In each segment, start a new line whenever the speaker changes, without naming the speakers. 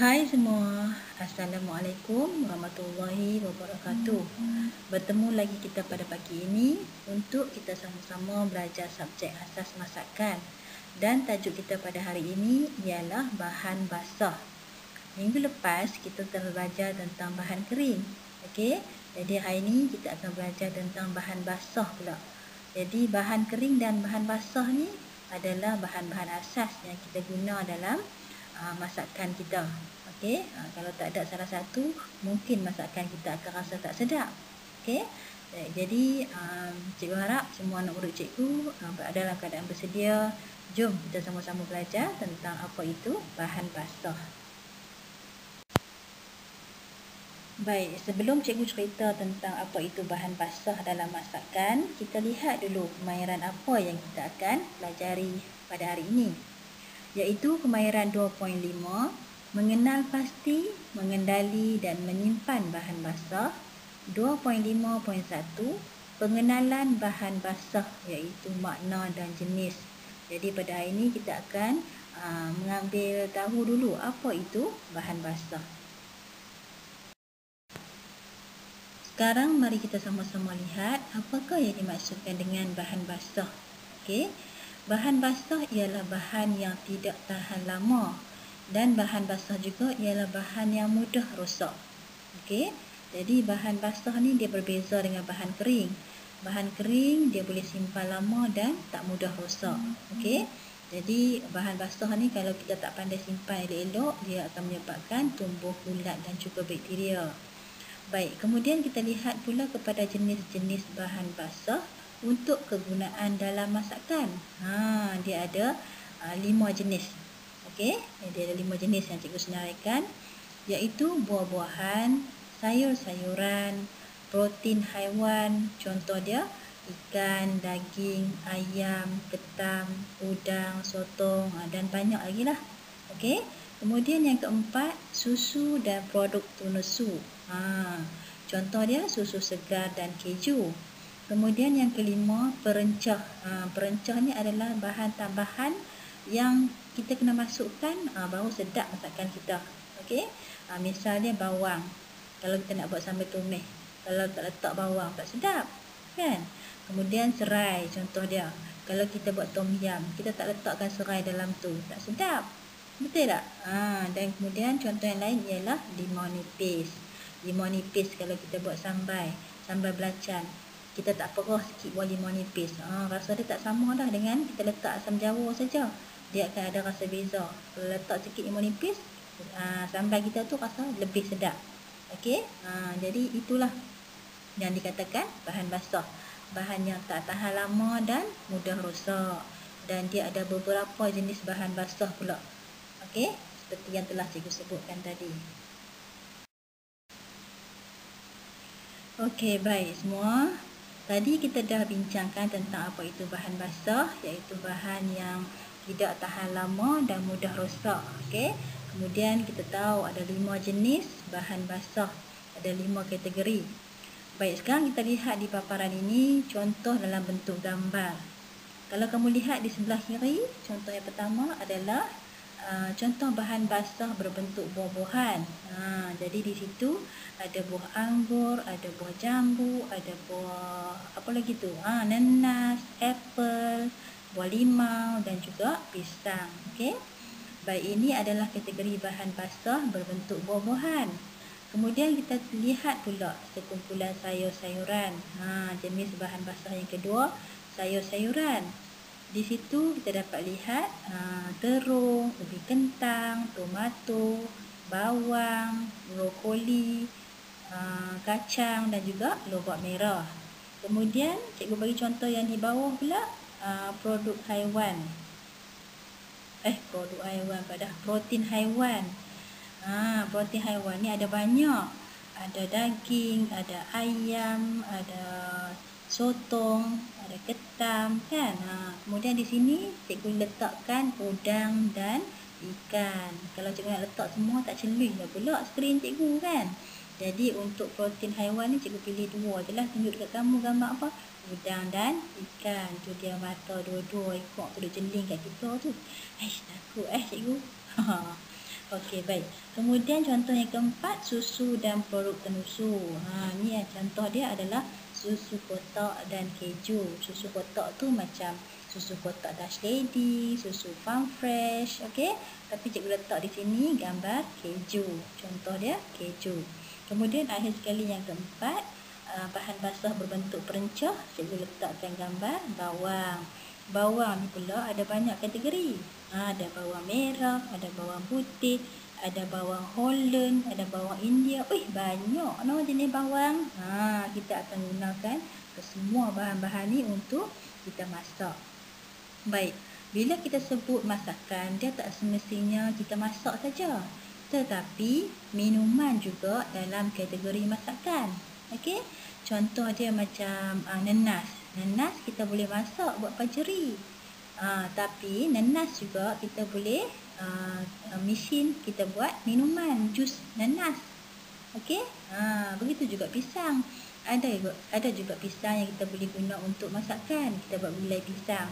Hai semua, Assalamualaikum warahmatullahi wabarakatuh. Bertemu lagi kita pada pagi ini untuk kita sama-sama belajar subjek asas masakan. Dan tajuk kita pada hari ini ialah bahan basah. Minggu lepas kita telah belajar tentang bahan kering. Okey, jadi hari ini kita akan belajar tentang bahan basah pula. Jadi bahan kering dan bahan basah ni adalah bahan-bahan asas yang kita guna dalam masakan kita. Okey, kalau tak ada salah satu, mungkin masakan kita akan rasa tak sedap. Okey, jadi cikgu harap semua anak murid cikgu berada dalam keadaan bersedia. Jom kita sama-sama belajar tentang apa itu bahan basah. Baik, sebelum cikgu cerita tentang apa itu bahan basah dalam masakan, kita lihat dulu kemahiran apa yang kita akan pelajari pada hari ini. Iaitu kemahiran 2.5, mengenal pasti, mengendali dan menyimpan bahan basah. 2.5.1, pengenalan bahan basah iaitu makna dan jenis. Jadi pada hari ini kita akan mengambil tahu dulu apa itu bahan basah. Sekarang mari kita sama-sama lihat apakah yang dimaksudkan dengan bahan basah. Okey. Bahan basah ialah bahan yang tidak tahan lama dan bahan basah juga ialah bahan yang mudah rosak. Okey. Jadi bahan basah ni dia berbeza dengan bahan kering. Bahan kering dia boleh simpan lama dan tak mudah rosak. Okey. Jadi bahan basah ni kalau kita tak pandai simpan elok-elok, dia akan menyebabkan tumbuh ulat dan juga bakteria. Baik, kemudian kita lihat pula kepada jenis-jenis bahan basah untuk kegunaan dalam masakan. Dia ada 5 jenis. Okey, dia ada 5 jenis yang cikgu senaraikan, iaitu buah-buahan, sayur-sayuran, protein haiwan, contoh dia ikan, daging, ayam, ketam, udang, sotong dan banyak lagi lah. Okey. Kemudian yang keempat, susu dan produk tunesu. Contoh dia susu segar dan keju. Kemudian yang kelima, perencah. Perencah ni adalah bahan tambahan yang kita kena masukkan baru sedap masakan kita. Okey. Misalnya bawang. Kalau kita nak buat sambal tumis, kalau tak letak bawang tak sedap, kan? Kemudian serai, contoh dia. Kalau kita buat tom yum, kita tak letakkan serai dalam tu, tak sedap. Betul tak? Dan kemudian contoh yang lain ialah limau nipis. Limau nipis kalau kita buat sambal belacan, kita tak perah sikit buah limau nipis. Rasa dia tak sama dah dengan kita letak asam jawa saja. Dia akan ada rasa beza. Kalau letak sikit limau nipis, sambal kita tu rasa lebih sedap. Okey? Jadi itulah yang dikatakan bahan basah. Bahan yang tak tahan lama dan mudah rosak. Dan dia ada beberapa jenis bahan basah pula. Okey, seperti yang telah cikgu sebutkan tadi. Okey, baik semua. Tadi kita dah bincangkan tentang apa itu bahan basah, iaitu bahan yang tidak tahan lama dan mudah rosak. Okey. Kemudian kita tahu ada 5 jenis bahan basah, ada 5 kategori. Baik, sekarang kita lihat di paparan ini contoh dalam bentuk gambar. Kalau kamu lihat di sebelah kiri, contoh yang pertama adalah contoh bahan basah berbentuk buah-buahan. Jadi di situ ada buah anggur, ada buah jambu, ada buah apa lagi tu? Nanas, apple, buah limau dan juga pisang. Okey. Baik, ini adalah kategori bahan basah berbentuk buah-buahan. Kemudian kita lihat pula sekumpulan sayur-sayuran. Jenis bahan basah yang kedua, sayur-sayuran. Di situ kita dapat lihat terung, ubi kentang, tomato, bawang, brokoli, kacang dan juga lobak merah. Kemudian cikgu bagi contoh yang di bawah pula, produk haiwan. Protein haiwan. Protein haiwan ni ada banyak. Ada daging, ada ayam, ada sotong, ada ketam, kan? Kemudian di sini cikgu letakkan udang dan ikan. Kalau cikgu nak letak semua tak celui lah pula skrin cikgu, kan? Jadi untuk protein haiwan ni cikgu pilih 2 je lah. Tunjuk dekat kamu gambar apa? Udang dan ikan. Tu dia mata dua-dua ekor tu dia jeling kat kita tu. Takut cikgu. Okey, baik. Kemudian contoh yang keempat, susu dan produk tenusu. Ni contoh dia adalah susu kotak dan keju. Susu kotak tu macam susu kotak Dutch Lady, susu Farm Fresh, okey. Tapi cikgu letak di sini gambar keju. Contoh dia keju. Kemudian akhir sekali yang keempat, bahan basah berbentuk perencah, cikgu letakkan gambar bawang. Bawang ni pula ada banyak kategori. Ada bawang merah, ada bawang putih, ada bawang Holland, ada bawang India. Banyak jenis bawang. Kita akan gunakan semua bahan-bahan ni untuk kita masak. Baik, bila kita sebut masakan, dia tak semestinya kita masak saja, tetapi minuman juga dalam kategori masakan. Okey, contoh dia macam nenas. Nenas kita boleh masak buat pajeri. Tapi nenas juga kita boleh mesin kita buat minuman, jus nenas. Okey, begitu juga pisang. Ada juga pisang yang kita boleh guna untuk masakan. Kita buat gulai pisang.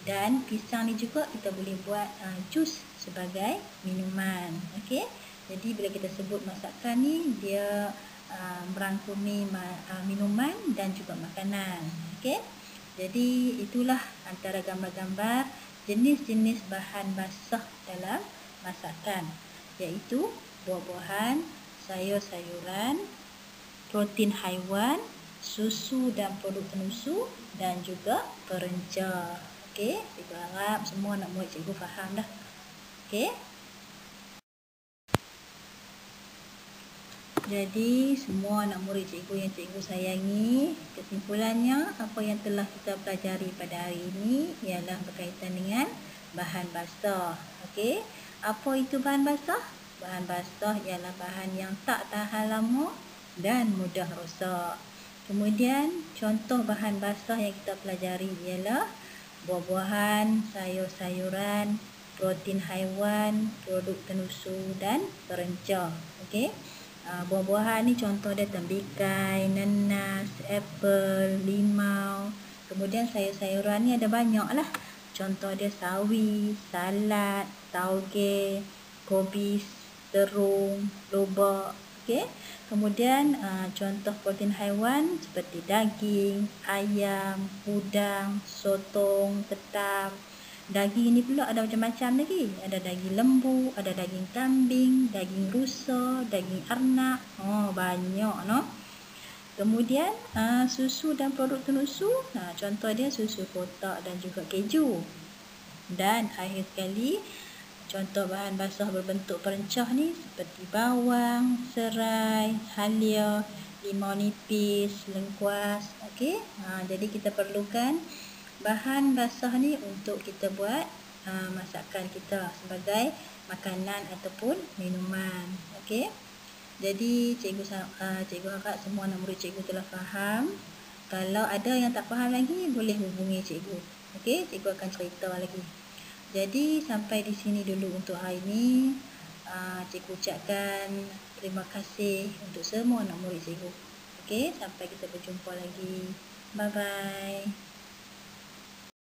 Dan pisang ni juga kita boleh buat jus sebagai minuman. Okey, jadi bila kita sebut masakan ni, dia merangkumi minuman dan juga makanan. Okey, jadi itulah antara gambar-gambar jenis-jenis bahan basah dalam masakan, iaitu buah-buahan, sayur-sayuran, protein haiwan, susu dan produk tenusu dan juga perenca. Okey, cikgu harap semua anak murid cikgu faham dah. Okey. Jadi semua anak murid cikgu yang cikgu sayangi, kesimpulannya apa yang telah kita pelajari pada hari ini ialah berkaitan dengan bahan basah. Okey, apa itu bahan basah? Bahan basah ialah bahan yang tak tahan lama dan mudah rosak. Kemudian contoh bahan basah yang kita pelajari ialah buah-buahan, sayur-sayuran, protein haiwan, produk tenusu dan perenca. Okey. Buah-buahan ni contoh dia tembikai, nenas, apple, limau. Kemudian sayur-sayuran ni ada banyak lah. Contoh dia sawi, salad, tauge, kobis, terung, lobak. Okey. Kemudian contoh protein haiwan seperti daging, ayam, udang, sotong, ketam. Daging ni pula ada macam-macam lagi. Ada daging lembu, ada daging kambing, daging rusa, daging arnab. Banyak no. Kemudian susu dan produk tenusu. Contoh dia susu kotak dan juga keju. Dan akhir sekali, contoh bahan basah berbentuk perencah ni seperti bawang, serai, halia, limau nipis, lengkuas. Okey. Jadi kita perlukan bahan basah ni untuk kita buat masakan kita sebagai makanan ataupun minuman. Okey. Jadi cikgu harap semua anak murid cikgu telah faham. Kalau ada yang tak faham lagi, boleh hubungi cikgu. Okey, cikgu akan cerita lagi. Jadi sampai di sini dulu untuk hari ini. Cikgu ucapkan terima kasih untuk semua anak murid cikgu. Okey, sampai kita berjumpa lagi. Bye bye.